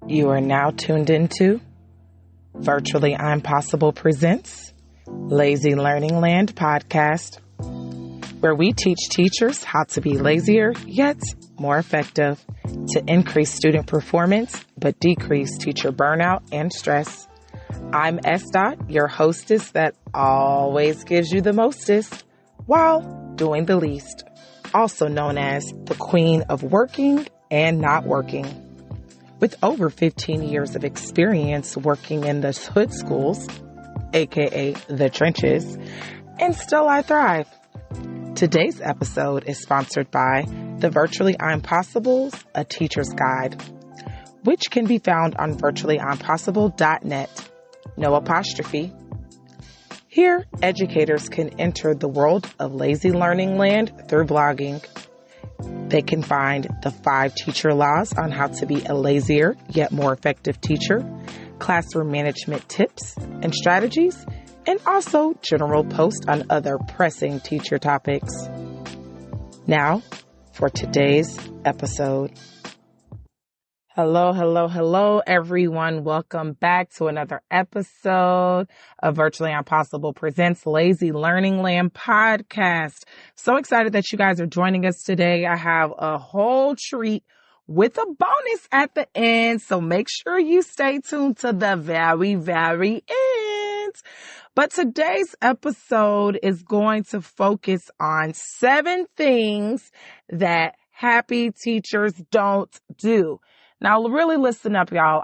You are now tuned into Virtually Impossible Presents Lazy Learning Land podcast, where we teach teachers how to be lazier yet more effective to increase student performance but decrease teacher burnout and stress. I'm SDot, your hostess that always gives you the mostest while doing the least, also known as the queen of working and not working. With over 15 years of experience working in the hood schools, aka the trenches, and still I thrive. Today's episode is sponsored by the Virtually Impossibles, A Teacher's Guide, which can be found on virtuallyimpossible.net. No apostrophe. Here, educators can enter the world of lazy learning land through blogging. They can find the 5 teacher laws on how to be a lazier yet more effective teacher, classroom management tips and strategies, and also general posts on other pressing teacher topics. Now, for today's episode. Hello, everyone. Welcome back to another episode of Virtually Impossible Presents Lazy Learning Land podcast. So excited that you guys are joining us today. I have a whole treat with a bonus at the end, so make sure you stay tuned to the very, very end. But today's episode is going to focus on 7 things that happy teachers don't do. Now, really listen up, y'all.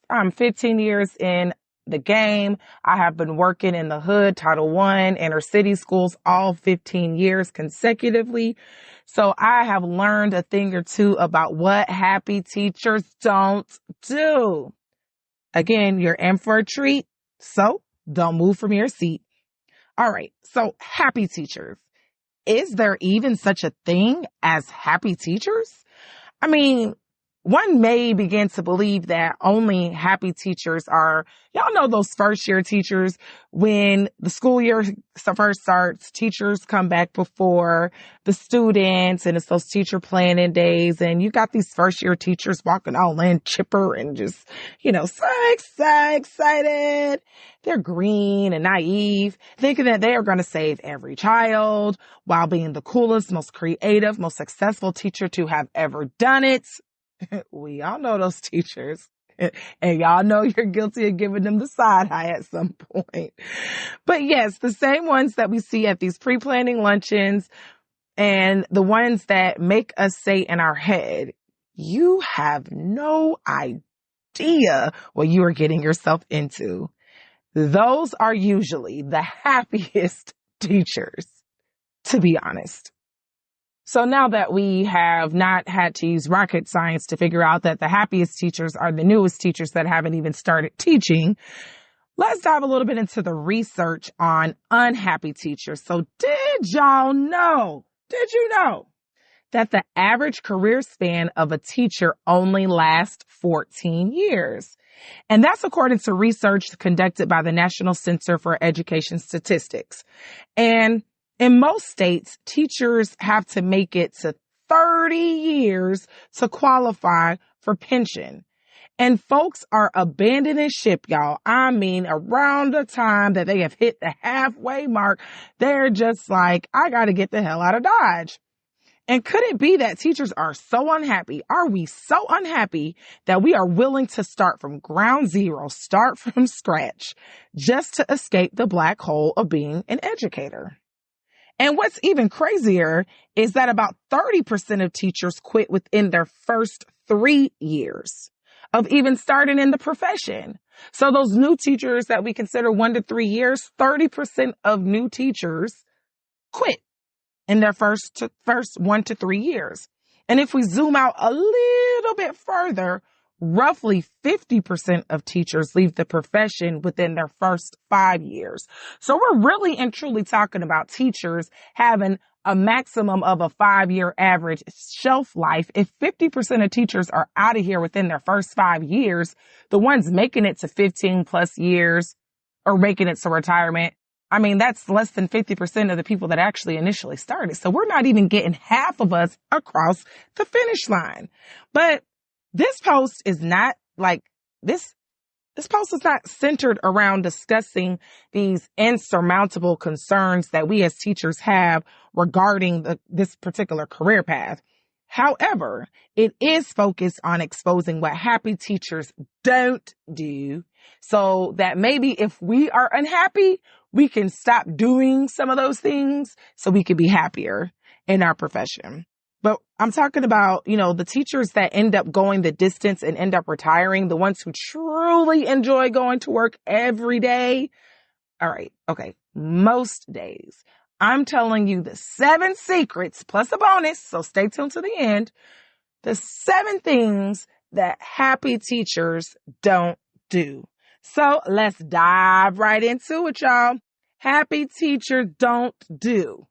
I'm 15 years in the game. I have been working in the hood, Title I, inner city schools, all 15 years consecutively. So I have learned a thing or two about what happy teachers don't do. Again, you're in for a treat, so don't move from your seat. All right, so happy teachers. Is there even such a thing as happy teachers? I mean, one may begin to believe that only happy teachers are, y'all know those first year teachers. When the school year first starts, teachers come back before the students, and it's those teacher planning days. And you got these first year teachers walking all in chipper and just, so excited. They're green and naive, thinking that they are going to save every child while being the coolest, most creative, most successful teacher to have ever done it. We all know those teachers, and y'all know you're guilty of giving them the side eye at some point. But yes, the same ones that we see at these pre-planning luncheons and the ones that make us say in our head, you have no idea what you are getting yourself into. Those are usually the happiest teachers, to be honest. So now that we have not had to use rocket science to figure out that the happiest teachers are the newest teachers that haven't even started teaching, let's dive a little bit into the research on unhappy teachers. So did you know that the average career span of a teacher only lasts 14 years? And that's according to research conducted by the National Center for Education Statistics. And in most states, teachers have to make it to 30 years to qualify for pension. And folks are abandoning ship, y'all. I mean, around the time that they have hit the halfway mark, they're just like, I got to get the hell out of Dodge. And could it be that teachers are so unhappy? Are we so unhappy that we are willing to start from ground zero, start from scratch, just to escape the black hole of being an educator? And what's even crazier is that about 30% of teachers quit within their first 3 years of even starting in the profession. So those new teachers that we consider 1 to 3 years, 30% of new teachers quit in their first 1 to 3 years. And if we zoom out a little bit further, roughly 50% of teachers leave the profession within their first 5 years. So we're really and truly talking about teachers having a maximum of a 5-year average shelf life. If 50% of teachers are out of here within their first 5 years, the ones making it to 15 plus years or making it to retirement, I mean, that's less than 50% of the people that actually initially started. So we're not even getting half of us across the finish line. But this post is not like this post is not centered around discussing these insurmountable concerns that we as teachers have regarding this particular career path. However, it is focused on exposing what happy teachers don't do, so that maybe if we are unhappy, we can stop doing some of those things so we can be happier in our profession. But I'm talking about, the teachers that end up going the distance and end up retiring, the ones who truly enjoy going to work every day. All right. Okay. Most days. I'm telling you the 7 secrets plus a bonus. So stay tuned to the end. The 7 things that happy teachers don't do. So let's dive right into it, y'all. Happy teachers don't do.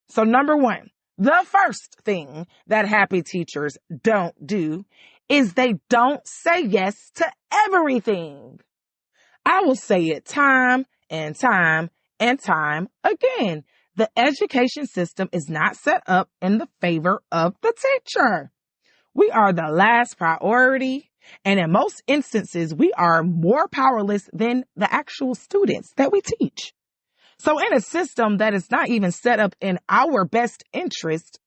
So number 1. The first thing that happy teachers don't do is they don't say yes to everything. I will say it time and time and time again. The education system is not set up in the favor of the teacher. We are the last priority, and in most instances, we are more powerless than the actual students that we teach. So in a system that is not even set up in our best interest,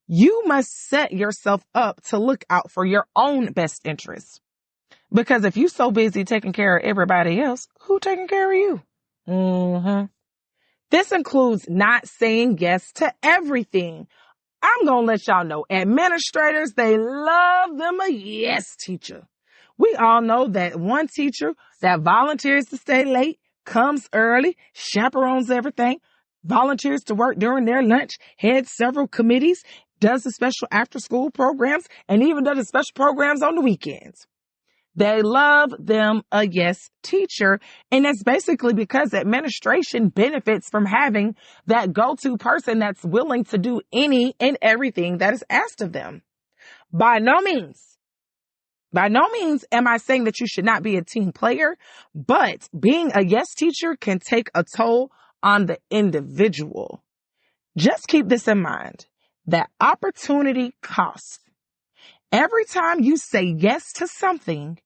you must set yourself up to look out for your own best interests. Because if you're so busy taking care of everybody else, who taking care of you? This includes not saying yes to everything. I'm going to let y'all know, administrators, they love them a yes teacher. We all know that one teacher that volunteers to stay late, comes early, chaperones everything, volunteers to work during their lunch, heads several committees, does the special after-school programs, and even does the special programs on the weekends. They love them a yes teacher, and that's basically because administration benefits from having that go-to person that's willing to do any and everything that is asked of them. By no means am I saying that you should not be a team player, but being a yes teacher can take a toll on the individual. Just keep this in mind, that opportunity costs. Every time you say yes to something,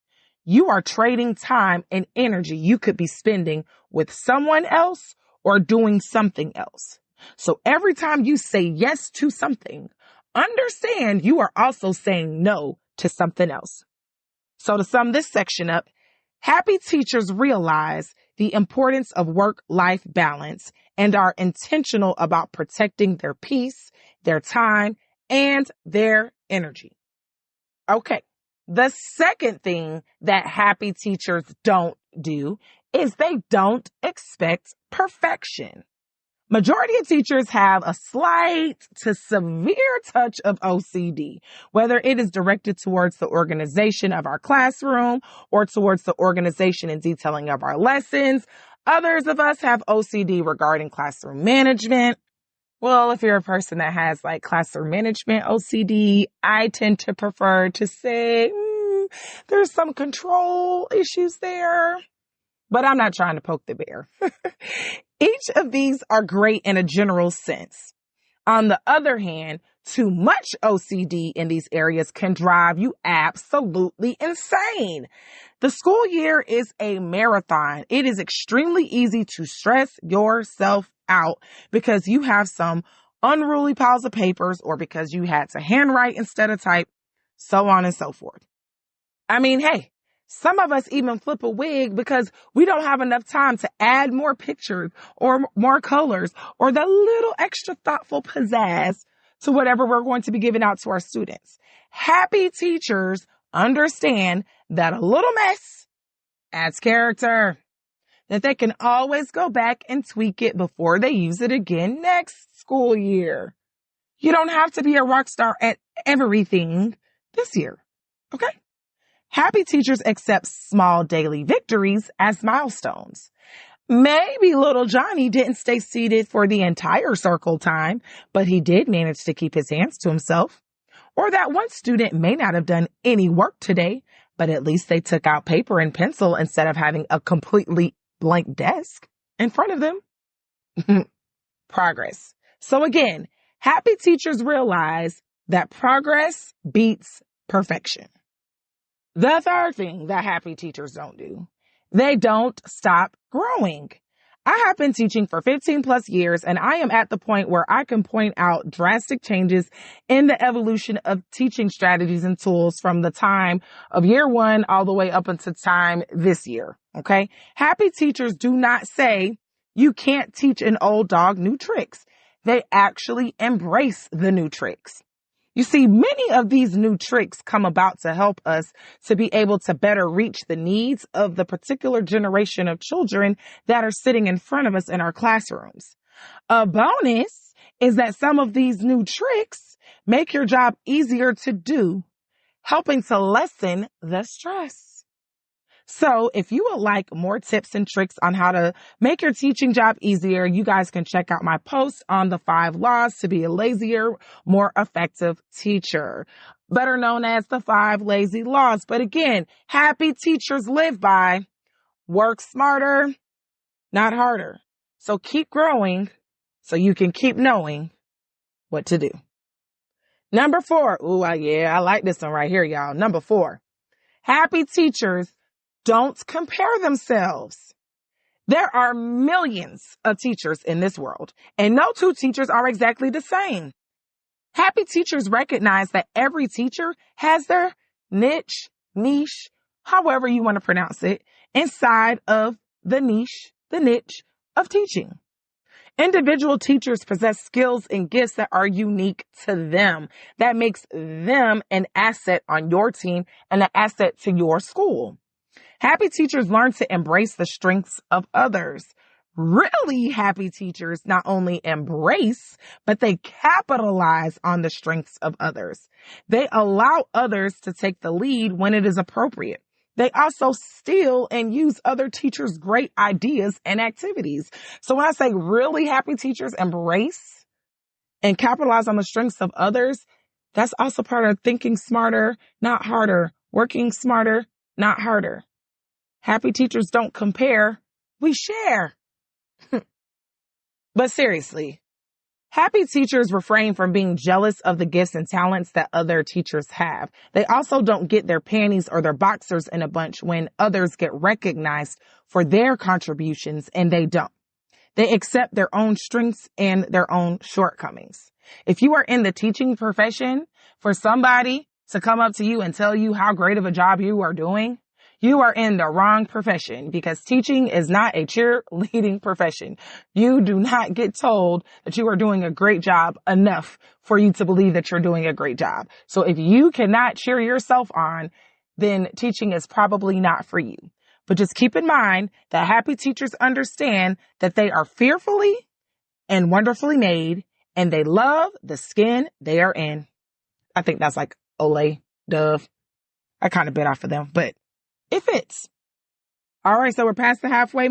you are trading time and energy you could be spending with someone else or doing something else. So every time you say yes to something, understand you are also saying no to something else. So to sum this section up, happy teachers realize the importance of work-life balance and are intentional about protecting their peace, their time, and their energy. Okay, the second thing that happy teachers don't do is they don't expect perfection. Majority of teachers have a slight to severe touch of OCD, whether it is directed towards the organization of our classroom or towards the organization and detailing of our lessons. Others of us have OCD regarding classroom management. Well, if you're a person that has like classroom management OCD, I tend to prefer to say there's some control issues there. But I'm not trying to poke the bear. Each of these are great in a general sense. On the other hand, too much OCD in these areas can drive you absolutely insane. The school year is a marathon. It is extremely easy to stress yourself out because you have some unruly piles of papers or because you had to handwrite instead of type, so on and so forth. I mean, hey, some of us even flip a wig because we don't have enough time to add more pictures or more colors or the little extra thoughtful pizzazz to whatever we're going to be giving out to our students. Happy teachers understand that a little mess adds character, that they can always go back and tweak it before they use it again next school year. You don't have to be a rock star at everything this year, okay? Happy teachers accept small daily victories as milestones. Maybe little Johnny didn't stay seated for the entire circle time, but he did manage to keep his hands to himself. Or that one student may not have done any work today, but at least they took out paper and pencil instead of having a completely blank desk in front of them. Progress. So again, happy teachers realize that progress beats perfection. The third thing that happy teachers don't do, they don't stop growing. I have been teaching for 15 plus years, and I am at the point where I can point out drastic changes in the evolution of teaching strategies and tools from the time of year one all the way up until time this year. Okay. Happy teachers do not say you can't teach an old dog new tricks. They actually embrace the new tricks. You see, many of these new tricks come about to help us to be able to better reach the needs of the particular generation of children that are sitting in front of us in our classrooms. A bonus is that some of these new tricks make your job easier to do, helping to lessen the stress. So if you would like more tips and tricks on how to make your teaching job easier, you guys can check out my post on the 5 laws to be a lazier, more effective teacher, better known as the 5 lazy laws. But again, happy teachers live by work smarter, not harder. So keep growing so you can keep knowing what to do. Number 4. I like this one right here, y'all. Number 4. Happy teachers don't compare themselves. There are millions of teachers in this world, and no 2 teachers are exactly the same. Happy teachers recognize that every teacher has their niche, however you want to pronounce it, inside of the niche of teaching. Individual teachers possess skills and gifts that are unique to them. That makes them an asset on your team and an asset to your school. Happy teachers learn to embrace the strengths of others. Really happy teachers not only embrace, but they capitalize on the strengths of others. They allow others to take the lead when it is appropriate. They also steal and use other teachers' great ideas and activities. So when I say really happy teachers embrace and capitalize on the strengths of others, that's also part of thinking smarter, not harder, working smarter, not harder. Happy teachers don't compare, we share. But seriously, happy teachers refrain from being jealous of the gifts and talents that other teachers have. They also don't get their panties or their boxers in a bunch when others get recognized for their contributions and they don't. They accept their own strengths and their own shortcomings. If you are in the teaching profession, for somebody to come up to you and tell you how great of a job you are doing, you are in the wrong profession, because teaching is not a cheerleading profession. You do not get told that you are doing a great job enough for you to believe that you're doing a great job. So if you cannot cheer yourself on, then teaching is probably not for you. But just keep in mind that happy teachers understand that they are fearfully and wonderfully made, and they love the skin they are in. I think that's like Olay, Dove. I kind of bit off of them, but it fits. All right, so we're past the halfway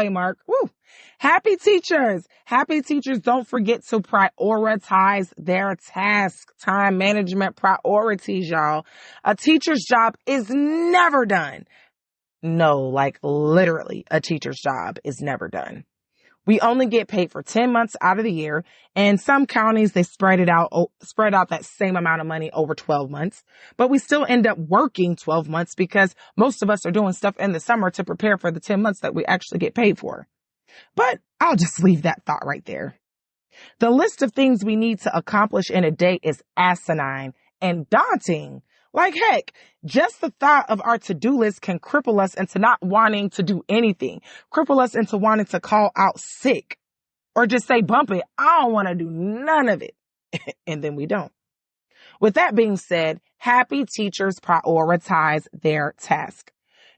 mark. Woo. Happy teachers don't forget to prioritize their task, time management priorities, y'all. A teacher's job is never done. No, like literally, a teacher's job is never done. We only get paid for 10 months out of the year, and some counties, they spread out that same amount of money over 12 months, but we still end up working 12 months because most of us are doing stuff in the summer to prepare for the 10 months that we actually get paid for. But I'll just leave that thought right there. The list of things we need to accomplish in a day is asinine and daunting. Like heck, just the thought of our to-do list can cripple us into not wanting to do anything, cripple us into wanting to call out sick, or just say, bump it, I don't want to do none of it. And then we don't. With that being said, happy teachers prioritize their task.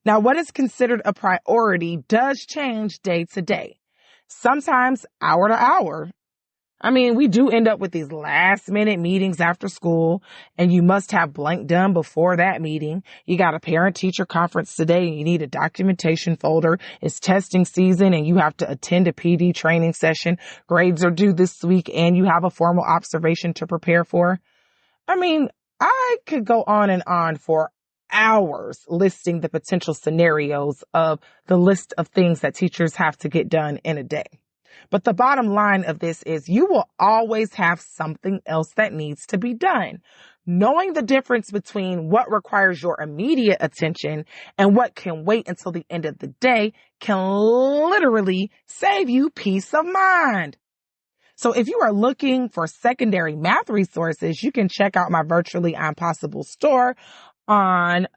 Now, what is considered a priority does change day to day, sometimes hour to hour. I mean, we do end up with these last minute meetings after school, and you must have blank done before that meeting. You got a parent teacher conference today and you need a documentation folder. It's testing season and you have to attend a PD training session. Grades are due this week and you have a formal observation to prepare for. I mean, I could go on and on for hours listing the potential scenarios of the list of things that teachers have to get done in a day. But the bottom line of this is you will always have something else that needs to be done. Knowing the difference between what requires your immediate attention and what can wait until the end of the day can literally save you peace of mind. So if you are looking for secondary math resources, you can check out my Virtually Impossible store on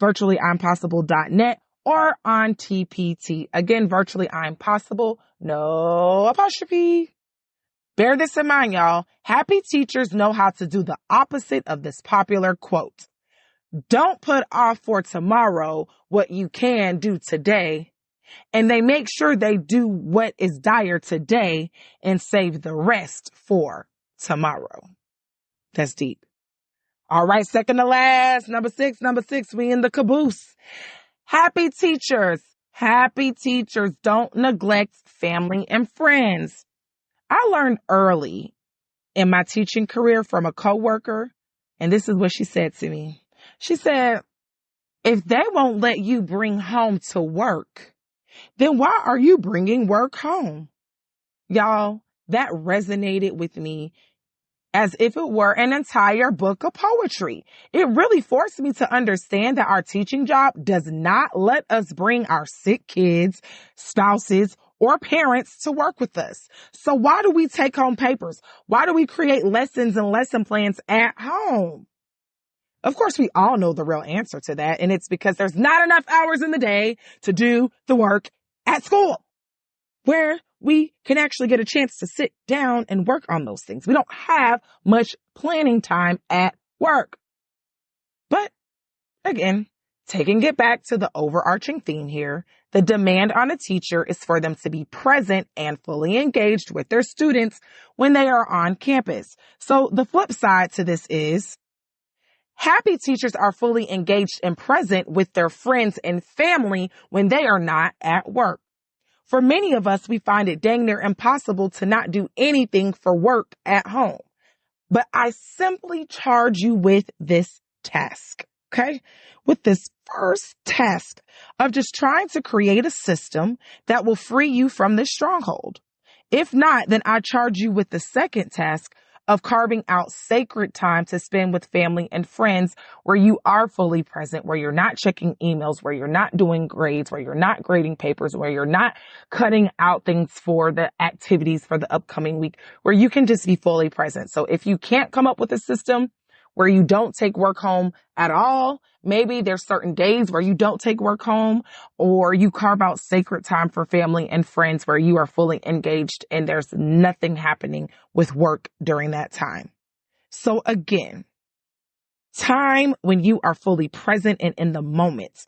virtuallyimpossible.net or on TPT. Again, Virtually Impossible, no apostrophe. Bear this in mind, y'all. Happy teachers know how to do the opposite of this popular quote. Don't put off for tomorrow what you can do today. And they make sure they do what is dire today and save the rest for tomorrow. That's deep. All right, second to last, number six, we in the caboose. Happy teachers don't neglect family and friends. I learned early in my teaching career from a coworker, and this is what she said to me. She said, if they won't let you bring home to work, then why are you bringing work home? Y'all, that resonated with me as if it were an entire book of poetry. It really forced me to understand that our teaching job does not let us bring our sick kids, spouses, or parents to work with us. So why do we take home papers? Why do we create lessons and lesson plans at home? Of course, we all know the real answer to that, and it's because there's not enough hours in the day to do the work at school, where we can actually get a chance to sit down and work on those things. We don't have much planning time at work. But again, taking it back to the overarching theme here, the demand on a teacher is for them to be present and fully engaged with their students when they are on campus. So the flip side to this is happy teachers are fully engaged and present with their friends and family when they are not at work. For many of us, we find it dang near impossible to not do anything for work at home. But I simply charge you with this task, okay? With this first task of just trying to create a system that will free you from this stronghold. If not, then I charge you with the second task of carving out sacred time to spend with family and friends where you are fully present, where you're not checking emails, where you're not doing grades, where you're not grading papers, where you're not cutting out things for the activities for the upcoming week, where you can just be fully present. So if you can't come up with a system where you don't take work home at all, maybe there's certain days where you don't take work home, or you carve out sacred time for family and friends where you are fully engaged and there's nothing happening with work during that time. So again, time when you are fully present and in the moment,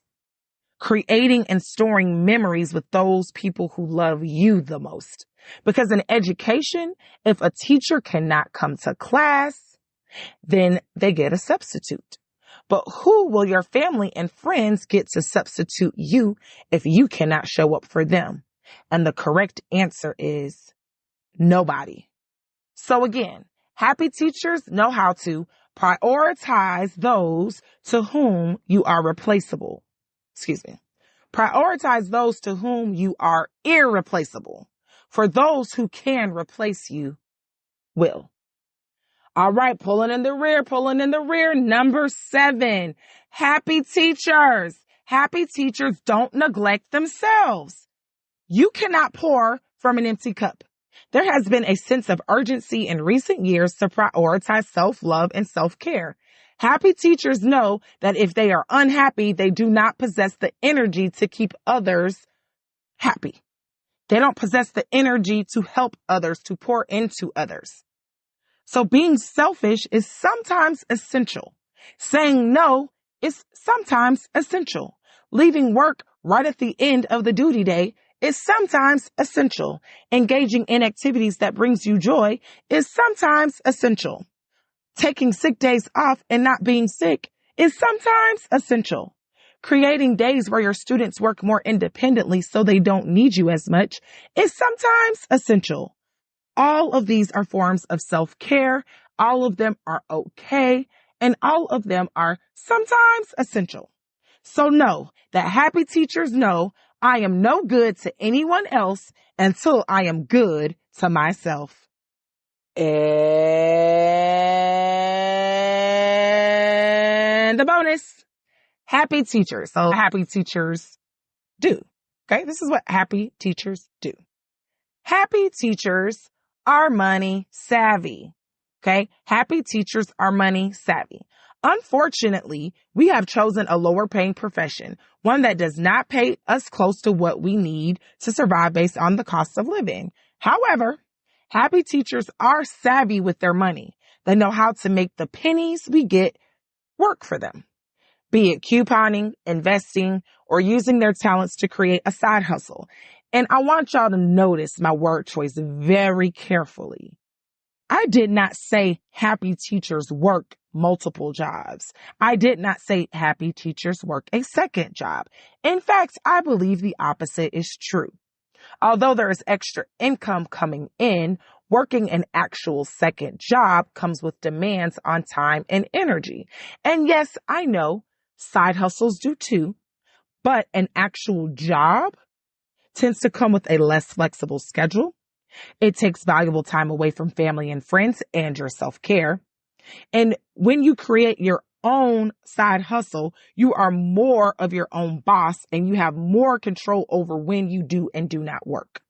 creating and storing memories with those people who love you the most. Because in education, if a teacher cannot come to class, then they get a substitute. But who will your family and friends get to substitute you if you cannot show up for them? And the correct answer is nobody. So again, happy teachers know how to prioritize those to whom you are replaceable. Prioritize those to whom you are irreplaceable. For those who can replace you will. All right, pulling in the rear. Number 7, happy teachers. Happy teachers don't neglect themselves. You cannot pour from an empty cup. There has been a sense of urgency in recent years to prioritize self-love and self-care. Happy teachers know that if they are unhappy, they do not possess the energy to keep others happy. They don't possess the energy to help others, to pour into others. So being selfish is sometimes essential. Saying no is sometimes essential. Leaving work right at the end of the duty day is sometimes essential. Engaging in activities that brings you joy is sometimes essential. Taking sick days off and not being sick is sometimes essential. Creating days where your students work more independently so they don't need you as much is sometimes essential. All of these are forms of self-care. All of them are okay. And all of them are sometimes essential. So know that happy teachers know I am no good to anyone else until I am good to myself. promise, happy teachers. So happy teachers do. Okay. This is what happy teachers do. Happy teachers are money savvy. Okay. Happy teachers are money savvy. Unfortunately, we have chosen a lower paying profession, one that does not pay us close to what we need to survive based on the cost of living. However, happy teachers are savvy with their money. They know how to make the pennies we get work for them, be it couponing, investing, or using their talents to create a side hustle. And I want y'all to notice my word choice very carefully. I did not say happy teachers work multiple jobs. I did not say happy teachers work a second job. In fact, I believe the opposite is true. Although there is extra income coming in, working an actual second job comes with demands on time and energy. And yes, I know side hustles do too, but an actual job tends to come with a less flexible schedule. It takes valuable time away from family and friends and your self-care. And when you create your own side hustle, you are more of your own boss and you have more control over when you do and do not work.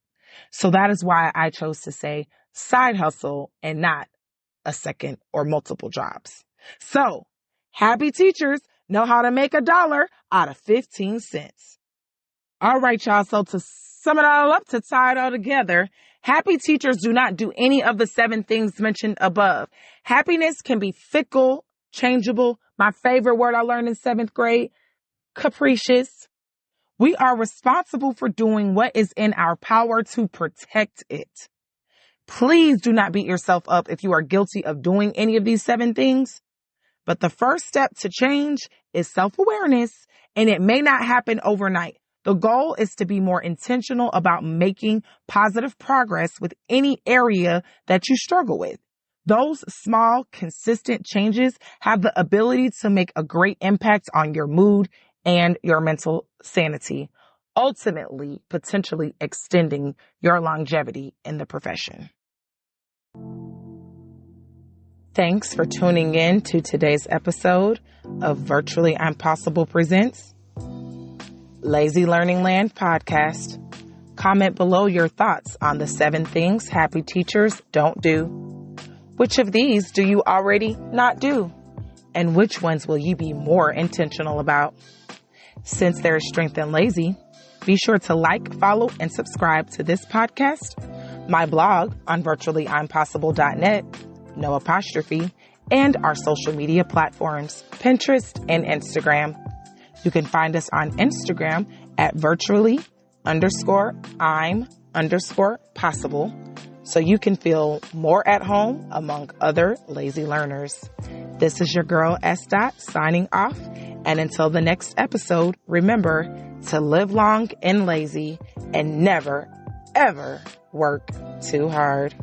So that is why I chose to say side hustle and not a second or multiple jobs. So happy teachers know how to make $1 out of 15 cents. All right, y'all. So to sum it all up, to tie it all together, happy teachers do not do any of the 7 things mentioned above. Happiness can be fickle, changeable. My favorite word I learned in 7th grade, capricious. We are responsible for doing what is in our power to protect it. Please do not beat yourself up if you are guilty of doing any of these 7 things. But the first step to change is self-awareness, and it may not happen overnight. The goal is to be more intentional about making positive progress with any area that you struggle with. Those small, consistent changes have the ability to make a great impact on your mood and your mental sanity, ultimately, potentially extending your longevity in the profession. Thanks for tuning in to today's episode of Virtually Impossible Presents Lazy Learning Land podcast. Comment below your thoughts on the 7 things happy teachers don't do. Which of these do you already not do? And which ones will you be more intentional about? Since there is strength in lazy, be sure to like, follow, and subscribe to this podcast, my blog on virtuallyimpossible.net, no apostrophe, and our social media platforms, Pinterest and Instagram. You can find us on Instagram at virtually_I'm_possible, so you can feel more at home among other lazy learners. This is your girl SDot signing off. And until the next episode, remember to live long and lazy and never, ever work too hard.